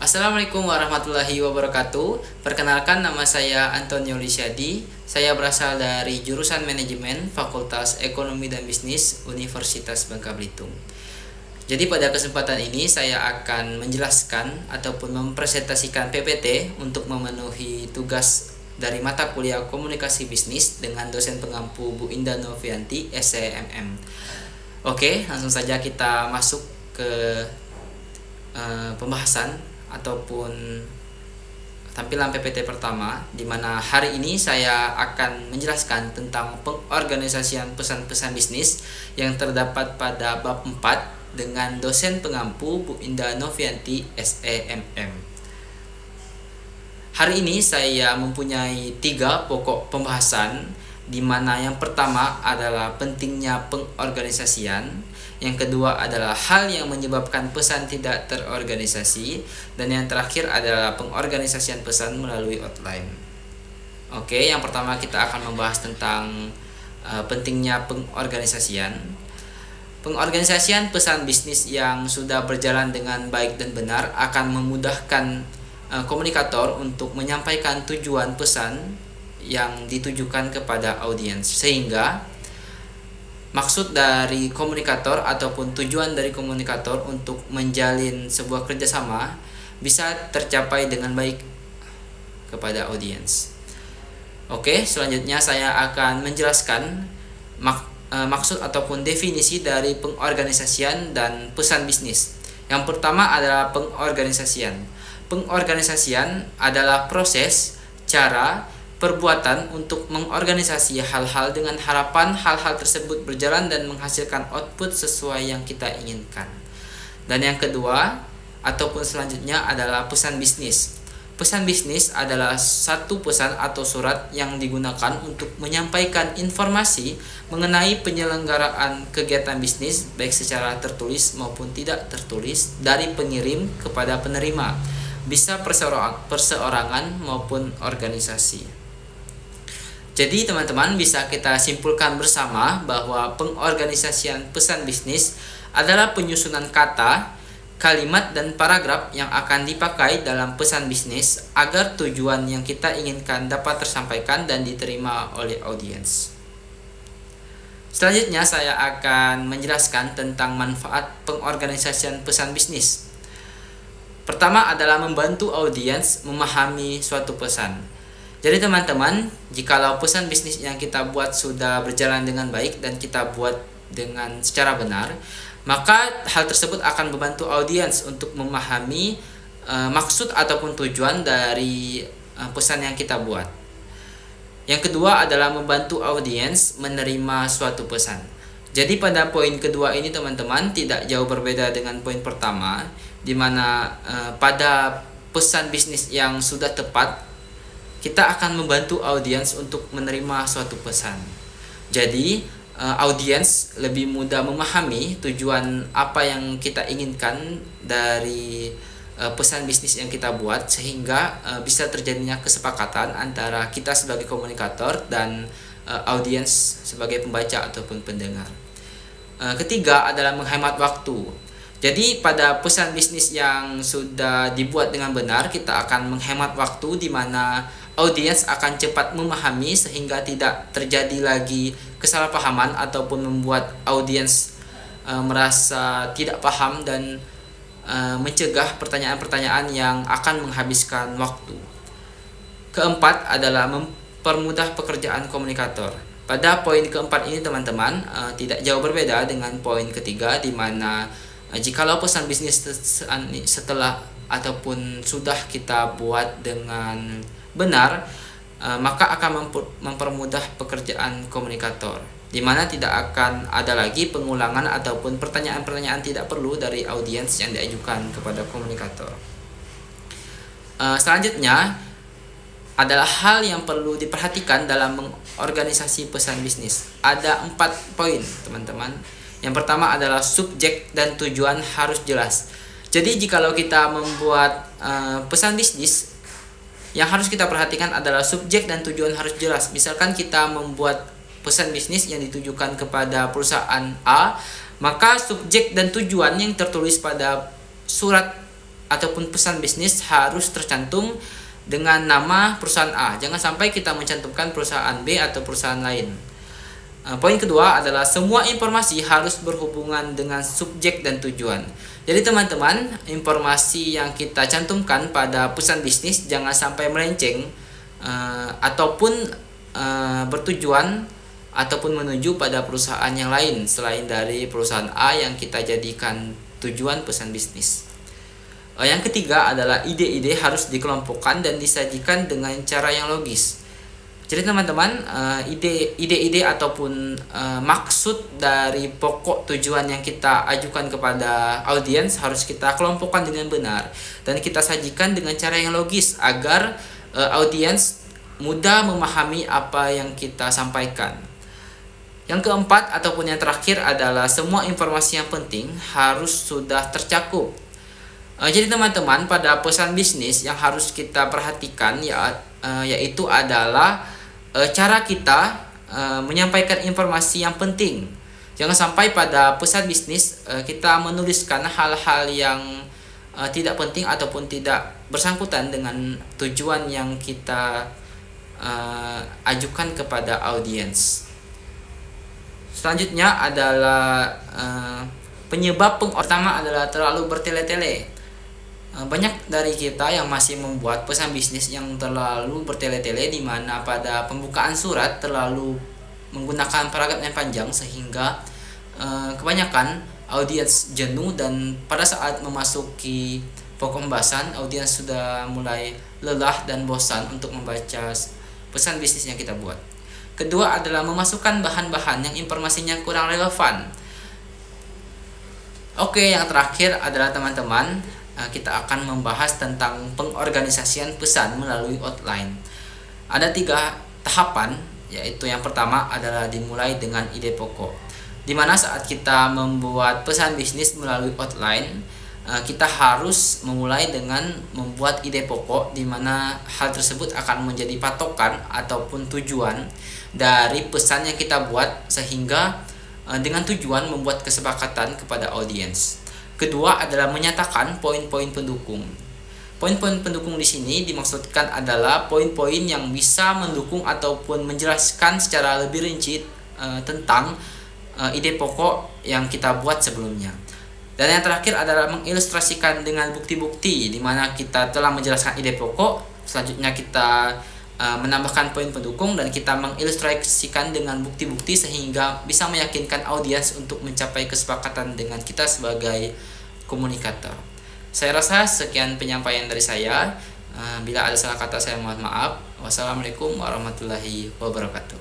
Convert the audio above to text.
Assalamualaikum warahmatullahi wabarakatuh. Perkenalkan, nama saya Antonio Lisyadi. Saya berasal dari jurusan Manajemen Fakultas Ekonomi dan Bisnis Universitas Bangka Belitung. Jadi pada kesempatan ini saya akan menjelaskan ataupun mempresentasikan PPT untuk memenuhi tugas dari mata kuliah Komunikasi Bisnis dengan dosen pengampu Bu Indah Novianti, SCMM. Oke, langsung saja kita masuk ke pembahasan ataupun tampilan PPT pertama, di mana hari ini saya akan menjelaskan tentang pengorganisasian pesan-pesan bisnis yang terdapat pada bab 4 dengan dosen pengampu Bu Indah Novianti, SEMM. Hari ini saya mempunyai 3 pokok pembahasan, di mana yang pertama adalah pentingnya pengorganisasian, yang kedua adalah hal yang menyebabkan pesan tidak terorganisasi, dan yang terakhir adalah pengorganisasian pesan melalui outline. Oke, yang pertama kita akan membahas tentang pentingnya pengorganisasian. Pengorganisasian pesan bisnis yang sudah berjalan dengan baik dan benar akan memudahkan komunikator untuk menyampaikan tujuan pesan yang ditujukan kepada audiens, sehingga maksud dari komunikator ataupun tujuan dari komunikator untuk menjalin sebuah kerjasama bisa tercapai dengan baik kepada audiens. Oke, selanjutnya saya akan menjelaskan maksud ataupun definisi dari pengorganisasian dan pesan bisnis. Yang pertama adalah pengorganisasian. Pengorganisasian adalah proses, cara, perbuatan untuk mengorganisasi hal-hal dengan harapan hal-hal tersebut berjalan dan menghasilkan output sesuai yang kita inginkan. Dan yang kedua ataupun selanjutnya adalah pesan bisnis. Pesan bisnis adalah satu pesan atau surat yang digunakan untuk menyampaikan informasi mengenai penyelenggaraan kegiatan bisnis baik secara tertulis maupun tidak tertulis dari pengirim kepada penerima, bisa perseorangan maupun organisasi. Jadi teman-teman, bisa kita simpulkan bersama bahwa pengorganisasian pesan bisnis adalah penyusunan kata, kalimat, dan paragraf yang akan dipakai dalam pesan bisnis agar tujuan yang kita inginkan dapat tersampaikan dan diterima oleh audiens. Selanjutnya saya akan menjelaskan tentang manfaat pengorganisasian pesan bisnis. Pertama adalah membantu audiens memahami suatu pesan. Jadi teman-teman, jikalau pesan bisnis yang kita buat sudah berjalan dengan baik dan kita buat dengan secara benar, maka hal tersebut akan membantu audiens untuk memahami maksud ataupun tujuan dari pesan yang kita buat. Yang kedua adalah membantu audiens menerima suatu pesan. Jadi pada poin kedua ini teman-teman tidak jauh berbeda dengan poin pertama, di mana pada pesan bisnis yang sudah tepat kita akan membantu audiens untuk menerima suatu pesan. Jadi audiens lebih mudah memahami tujuan apa yang kita inginkan dari pesan bisnis yang kita buat, sehingga bisa terjadinya kesepakatan antara kita sebagai komunikator dan audiens sebagai pembaca ataupun pendengar. Ketiga adalah menghemat waktu. Jadi pada pesan bisnis yang sudah dibuat dengan benar, kita akan menghemat waktu, di mana audiens akan cepat memahami sehingga tidak terjadi lagi kesalahpahaman ataupun membuat audiens merasa tidak paham dan mencegah pertanyaan-pertanyaan yang akan menghabiskan waktu. Keempat adalah mempermudah pekerjaan komunikator. Pada poin keempat ini teman-teman tidak jauh berbeda dengan poin ketiga, di mana jikalau pesan bisnis setelah ataupun sudah kita buat dengan benar, maka akan mempermudah pekerjaan komunikator, di mana tidak akan ada lagi pengulangan ataupun pertanyaan-pertanyaan tidak perlu dari audiens yang diajukan kepada komunikator. Selanjutnya adalah hal yang perlu diperhatikan dalam mengorganisasi pesan bisnis. Ada 4 poin teman-teman. Yang pertama adalah subjek dan tujuan harus jelas. Jadi jikalau kita membuat pesan bisnis, yang harus kita perhatikan adalah subjek dan tujuan harus jelas. Misalkan kita membuat pesan bisnis yang ditujukan kepada perusahaan A, maka subjek dan tujuan yang tertulis pada surat ataupun pesan bisnis harus tercantum dengan nama perusahaan A. Jangan sampai kita mencantumkan perusahaan B atau perusahaan lain. Poin kedua adalah semua informasi harus berhubungan dengan subjek dan tujuan. Jadi teman-teman, informasi yang kita cantumkan pada pesan bisnis jangan sampai melenceng ataupun bertujuan ataupun menuju pada perusahaan yang lain selain dari perusahaan A yang kita jadikan tujuan pesan bisnis. Yang ketiga adalah ide-ide harus dikelompokkan dan disajikan dengan cara yang logis. Jadi teman-teman, ide-ide ataupun maksud dari pokok tujuan yang kita ajukan kepada audiens harus kita kelompokkan dengan benar dan kita sajikan dengan cara yang logis agar audiens mudah memahami apa yang kita sampaikan. Yang keempat ataupun yang terakhir adalah semua informasi yang penting harus sudah tercakup. Jadi teman-teman, pada pesan bisnis yang harus kita perhatikan yaitu adalah cara kita menyampaikan informasi yang penting. Jangan sampai pada pesan bisnis kita menuliskan hal-hal yang tidak penting ataupun tidak bersangkutan dengan tujuan yang kita ajukan kepada audiens. Selanjutnya adalah penyebab pertama adalah terlalu bertele-tele. Banyak dari kita yang masih membuat pesan bisnis yang terlalu bertele-tele, di mana pada pembukaan surat terlalu menggunakan paragraf yang panjang sehingga kebanyakan audiens jenuh dan pada saat memasuki pokok pembahasan audiens sudah mulai lelah dan bosan untuk membaca pesan bisnis yang kita buat. Kedua adalah memasukkan bahan-bahan yang informasinya kurang relevan. Oke, yang terakhir adalah teman-teman, kita akan membahas tentang pengorganisasian pesan melalui outline. Ada 3 tahapan, yaitu yang pertama adalah dimulai dengan ide pokok, di mana saat kita membuat pesan bisnis melalui outline, kita harus memulai dengan membuat ide pokok, di mana hal tersebut akan menjadi patokan ataupun tujuan dari pesan yang kita buat, sehingga dengan tujuan membuat kesepakatan kepada audiens. Kedua adalah menyatakan poin-poin pendukung. Poin-poin pendukung di sini dimaksudkan adalah poin-poin yang bisa mendukung ataupun menjelaskan secara lebih rinci tentang ide pokok yang kita buat sebelumnya. Dan yang terakhir adalah mengilustrasikan dengan bukti-bukti, di mana kita telah menjelaskan ide pokok, selanjutnya kita menambahkan poin pendukung dan kita mengilustrasikan dengan bukti-bukti sehingga bisa meyakinkan audiens untuk mencapai kesepakatan dengan kita sebagai komunikator. Saya rasa sekian penyampaian dari saya. Bila ada salah kata saya mohon maaf. Wassalamualaikum warahmatullahi wabarakatuh.